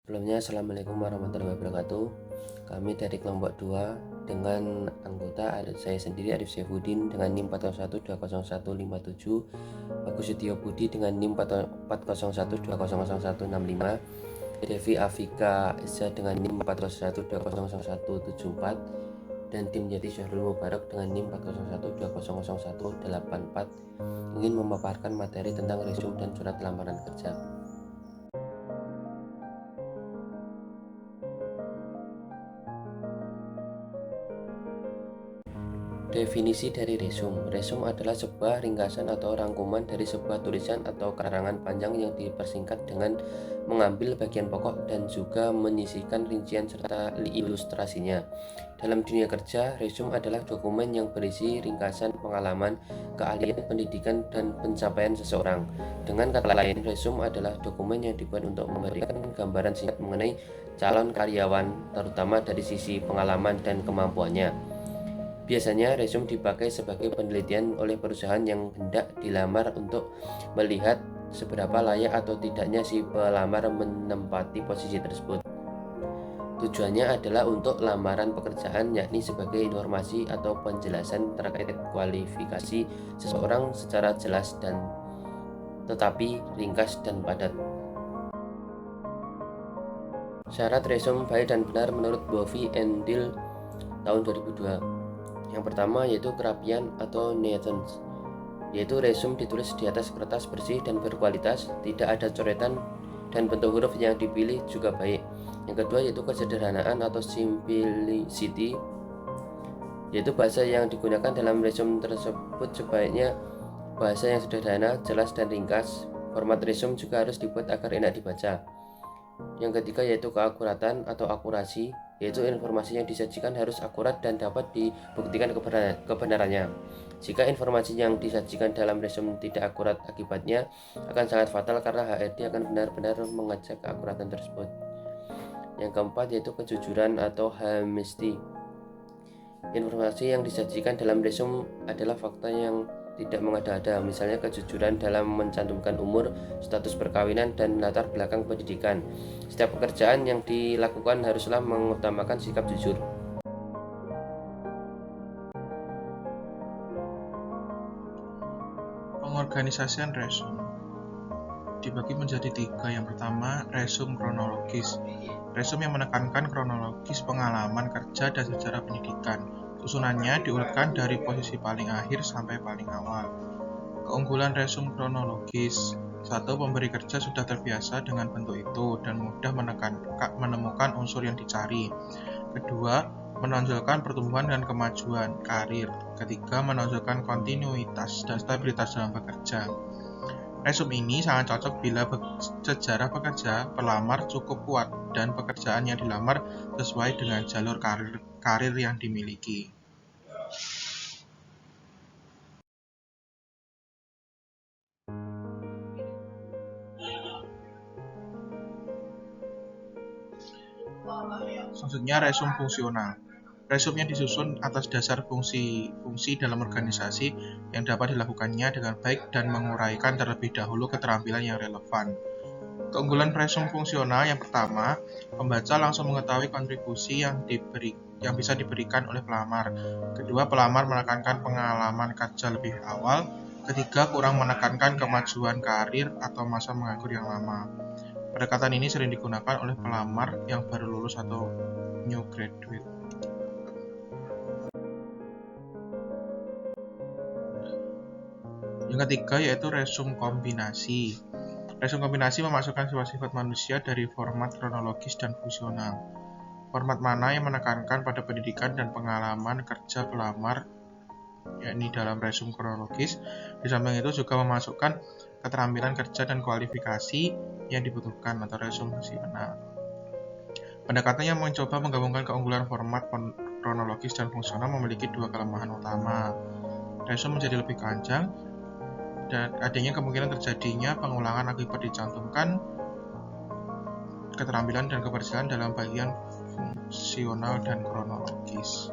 Sebelumnya, Assalamualaikum warahmatullahi wabarakatuh. Kami dari kelompok 2 dengan anggota saya sendiri Arif Saifuddin dengan NIM 40120120157, Bagus Setio Budi dengan NIM 401200165, Devi Afika Eza dengan NIM 401200174, dan tim Jati Syahrul Mubarak dengan NIM 401200184 ingin memaparkan materi tentang resume dan surat lamaran kerja. Definisi dari resume. Resume adalah sebuah ringkasan atau rangkuman dari sebuah tulisan atau karangan panjang yang dipersingkat dengan mengambil bagian pokok dan juga menyisihkan rincian serta ilustrasinya. Dalam dunia kerja, resume adalah dokumen yang berisi ringkasan pengalaman, keahlian, pendidikan, dan pencapaian seseorang. Dengan kata lain, resume adalah dokumen yang dibuat untuk memberikan gambaran singkat mengenai calon karyawan, terutama dari sisi pengalaman dan kemampuannya. Biasanya resume dipakai sebagai penelitian oleh perusahaan yang hendak dilamar untuk melihat seberapa layak atau tidaknya si pelamar menempati posisi tersebut. Tujuannya adalah untuk lamaran pekerjaan, yakni sebagai informasi atau penjelasan terkait kualifikasi seseorang secara jelas dan tetapi ringkas dan padat. Syarat resume baik dan benar menurut Bovie and Dill tahun 2002. Yang pertama yaitu kerapian atau neatness, yaitu resume ditulis di atas kertas bersih dan berkualitas, tidak ada coretan, dan bentuk huruf yang dipilih juga baik. Yang kedua yaitu kesederhanaan atau simplicity, yaitu bahasa yang digunakan dalam resume tersebut sebaiknya bahasa yang sederhana, jelas, dan ringkas. Format resume juga harus dibuat agar enak dibaca. Yang ketiga yaitu keakuratan atau akurasi, yaitu informasi yang disajikan harus akurat dan dapat dibuktikan kebenarannya. Jika informasi yang disajikan dalam resume tidak akurat, akibatnya akan sangat fatal karena HRD akan benar-benar mengecek keakuratan tersebut. Yang keempat yaitu kejujuran atau honesty. Informasi yang disajikan dalam resume adalah fakta yang tidak mengada-ada, misalnya kejujuran dalam mencantumkan umur, status perkawinan, dan latar belakang pendidikan. Setiap pekerjaan yang dilakukan haruslah mengutamakan sikap jujur. Pengorganisasian resume dibagi menjadi 3. Yang pertama, resume kronologis. Resume yang menekankan kronologis pengalaman kerja dan sejarah pendidikan. Susunannya diurutkan dari posisi paling akhir sampai paling awal. Keunggulan resume kronologis: 1. Pemberi kerja sudah terbiasa dengan bentuk itu dan mudah menemukan unsur yang dicari. Kedua, menonjolkan pertumbuhan dan kemajuan karir. Ketiga, menonjolkan kontinuitas dan stabilitas dalam bekerja. Resume ini sangat cocok bila sejarah pekerja pelamar cukup kuat dan pekerjaan yang dilamar sesuai dengan jalur karir yang dimiliki. Selanjutnya, resume fungsional. Resume yang disusun atas dasar fungsi dalam organisasi yang dapat dilakukannya dengan baik dan menguraikan terlebih dahulu keterampilan yang relevan. Keunggulan resume fungsional: yang pertama, pembaca langsung mengetahui kontribusi yang bisa diberikan oleh pelamar. Kedua, pelamar menekankan pengalaman kerja lebih awal. Ketiga, kurang menekankan kemajuan karir atau masa menganggur yang lama. Pendekatan ini sering digunakan oleh pelamar yang baru lulus atau new graduate. Yang ketiga yaitu resume kombinasi. Resume kombinasi memasukkan sifat-sifat manusia dari format kronologis dan fungsional. Format mana yang menekankan pada pendidikan dan pengalaman kerja pelamar, yakni dalam resume kronologis. Di samping itu juga memasukkan keterampilan kerja dan kualifikasi yang dibutuhkan atau resume fungsional. Pendekatannya mencoba menggabungkan keunggulan format kronologis dan fungsional memiliki 2 kelemahan utama. Resume menjadi lebih panjang dan adanya kemungkinan terjadinya pengulangan akibat dicantumkan keterampilan dan keberhasilan dalam bagian fungsional dan kronologis.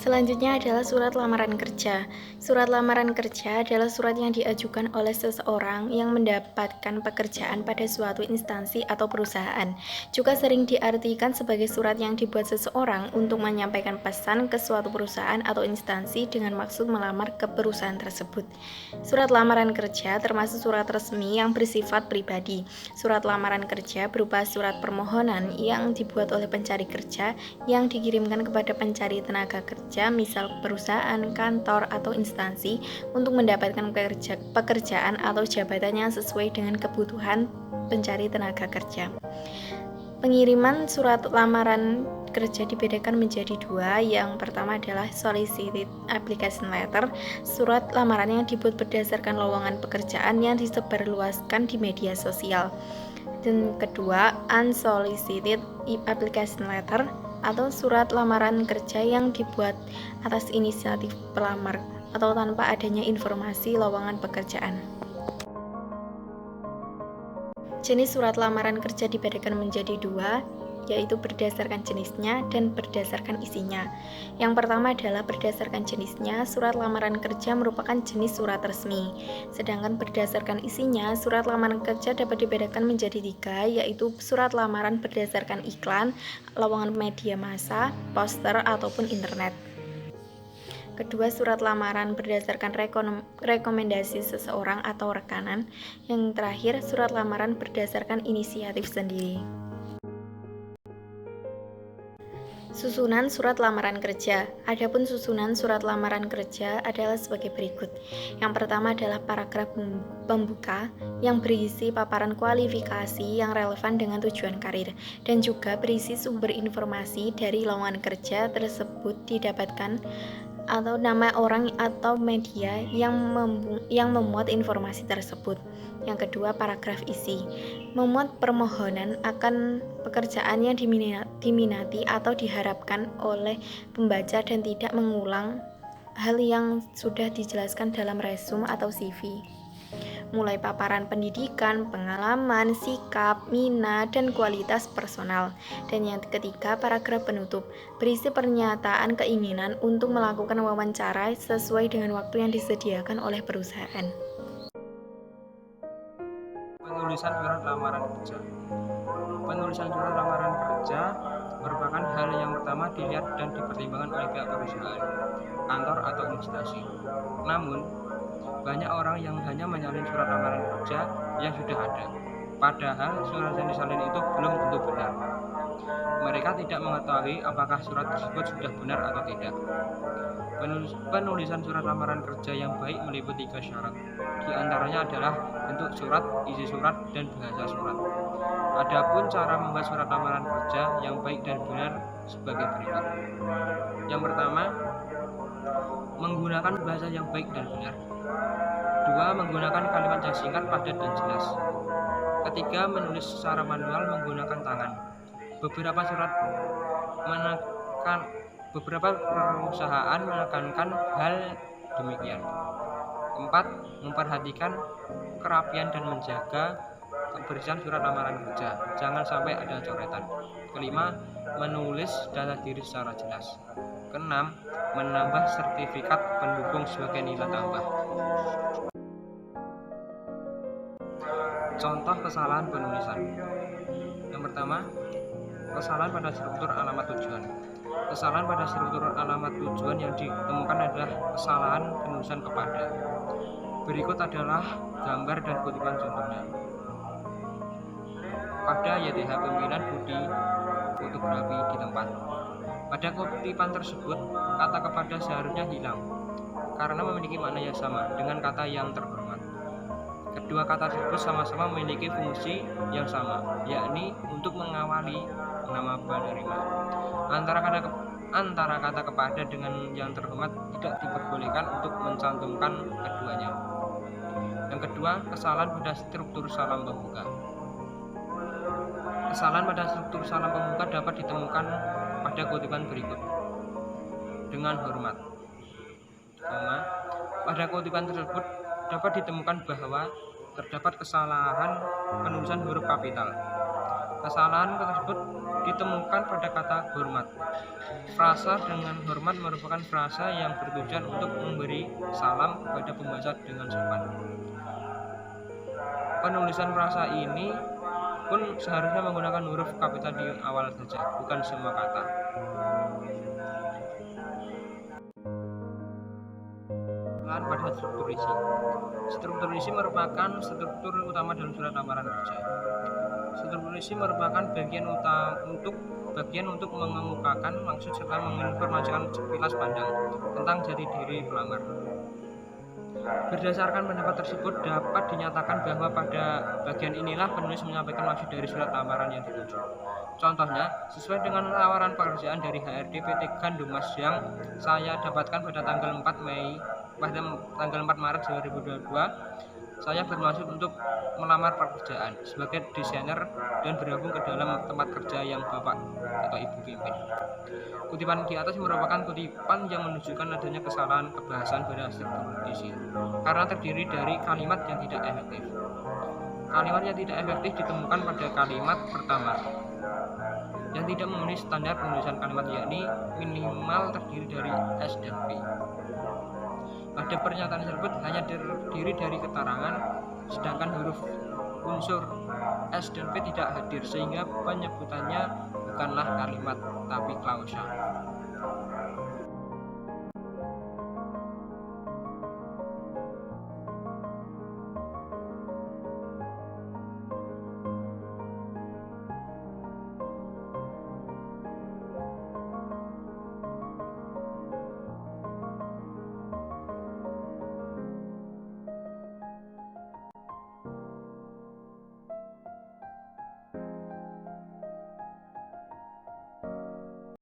Selanjutnya adalah surat lamaran kerja. Surat lamaran kerja adalah surat yang diajukan oleh seseorang yang mendapatkan pekerjaan pada suatu instansi atau perusahaan. Juga sering diartikan sebagai surat yang dibuat seseorang untuk menyampaikan pesan ke suatu perusahaan atau instansi dengan maksud melamar ke perusahaan tersebut. Surat lamaran kerja termasuk surat resmi yang bersifat pribadi. Surat lamaran kerja berupa surat permohonan yang dibuat oleh pencari kerja yang dikirimkan kepada pencari tenaga kerja, misal perusahaan, kantor, atau instansi untuk mendapatkan pekerjaan atau jabatan yang sesuai dengan kebutuhan pencari tenaga kerja. Pengiriman surat lamaran kerja dibedakan menjadi dua. Yang pertama adalah solicited application letter, surat lamaran yang dibuat berdasarkan lowongan pekerjaan yang disebarluaskan di media sosial. Dan kedua, unsolicited application letter atau surat lamaran kerja yang dibuat atas inisiatif pelamar atau tanpa adanya informasi lowongan pekerjaan. Jenis surat lamaran kerja dibedakan menjadi dua, yaitu berdasarkan jenisnya dan berdasarkan isinya. Yang pertama adalah berdasarkan jenisnya. Surat lamaran kerja merupakan jenis surat resmi. Sedangkan berdasarkan isinya, surat lamaran kerja dapat dibedakan menjadi tiga, yaitu surat lamaran berdasarkan iklan, lowongan media massa, poster, ataupun internet. Kedua, surat lamaran berdasarkan rekomendasi seseorang atau rekanan. Yang terakhir, surat lamaran berdasarkan inisiatif sendiri. Susunan surat lamaran kerja. Adapun susunan surat lamaran kerja adalah sebagai berikut. Yang pertama adalah paragraf pembuka yang berisi paparan kualifikasi yang relevan dengan tujuan karir dan juga berisi sumber informasi dari lowongan kerja tersebut didapatkan atau nama orang atau media yang memuat informasi tersebut. Yang kedua, paragraf isi memuat permohonan akan pekerjaan yang diminati atau diharapkan oleh pembaca dan tidak mengulang hal yang sudah dijelaskan dalam resume atau CV. Mulai paparan pendidikan, pengalaman, sikap, minat, dan kualitas personal. Dan yang ketiga, paragraf penutup berisi pernyataan keinginan untuk melakukan wawancara sesuai dengan waktu yang disediakan oleh perusahaan. Penulisan surat lamaran kerja. Penulisan surat lamaran kerja merupakan hal yang pertama dilihat dan dipertimbangkan oleh pihak perusahaan, kantor, atau instansi. Namun, banyak orang yang hanya menyalin surat lamaran kerja yang sudah ada, padahal surat yang disalin itu belum tentu benar. Mereka tidak mengetahui apakah surat tersebut sudah benar atau tidak. Penulisan surat lamaran kerja yang baik meliputi 3 syarat. Di antaranya adalah bentuk surat, isi surat, dan bahasa surat. Adapun cara membuat surat lamaran kerja yang baik dan benar sebagai berikut. Yang pertama, menggunakan bahasa yang baik dan benar. 2. Menggunakan kalimat yang singkat, padat, dan jelas. Ketiga, menulis secara manual menggunakan tangan. Beberapa perusahaan menekankan hal demikian. 4. Memperhatikan kerapian dan menjaga kebersihan surat lamaran kerja. Jangan sampai ada coretan. 5. Menulis data diri secara jelas. 6. Menambah sertifikat pendukung sebagai nilai tambah. Contoh kesalahan penulisan. Yang pertama, kesalahan pada struktur alamat tujuan. Kesalahan pada struktur alamat tujuan yang ditemukan adalah kesalahan penulisan kepada. Berikut adalah gambar dan kutipan contohnya. Pada YTH pimpinan Budi fotografi di tempat. Pada kutipan tersebut, kata kepada seharusnya hilang karena memiliki makna yang sama dengan kata yang terhormat. Kedua kata tersebut sama-sama memiliki fungsi yang sama, yakni untuk mengawali nama penerima. Antara kata kepada dengan yang terhormat tidak diperbolehkan untuk mencantumkan keduanya. Yang kedua, kesalahan pada struktur salam pembuka. Kesalahan pada struktur salam pembuka dapat ditemukan pada kutipan berikut. Dengan hormat, pada kutipan tersebut dapat ditemukan bahwa terdapat kesalahan penulisan huruf kapital. Kesalahan tersebut ditemukan pada kata hormat. Frasa dengan hormat merupakan frasa yang bertujuan untuk memberi salam kepada pembaca dengan sopan. Penulisan frasa ini pun seharusnya menggunakan huruf kapital di awal saja, bukan semua kata. Pada struktur isi. Struktur isi merupakan struktur utama dalam surat lamaran kerja. Struktur isi merupakan bagian untuk mengemukakan maksud serta menginformasikan sekilas pandang tentang jati diri pelamar. Berdasarkan pendapat tersebut dapat dinyatakan bahwa pada bagian inilah penulis menyampaikan maksud dari surat lamaran yang dituju. Contohnya, sesuai dengan lamaran pekerjaan dari HRD PT Gandumas yang saya dapatkan pada tanggal 4 Maret 2022, saya bermaksud untuk melamar pekerjaan sebagai desainer dan bergabung ke dalam tempat kerja yang Bapak atau Ibu pimpin. Kutipan di atas merupakan kutipan yang menunjukkan adanya kesalahan kebahasan pada struktur isi karena terdiri dari kalimat yang tidak efektif. Kalimat yang tidak efektif ditemukan pada kalimat pertama yang tidak memenuhi standar penulisan kalimat, yakni minimal terdiri dari S dan P. Pada pernyataan tersebut hanya terdiri dari keterangan, sedangkan huruf unsur S dan P tidak hadir, sehingga penyebutannya bukanlah kalimat tapi klausa.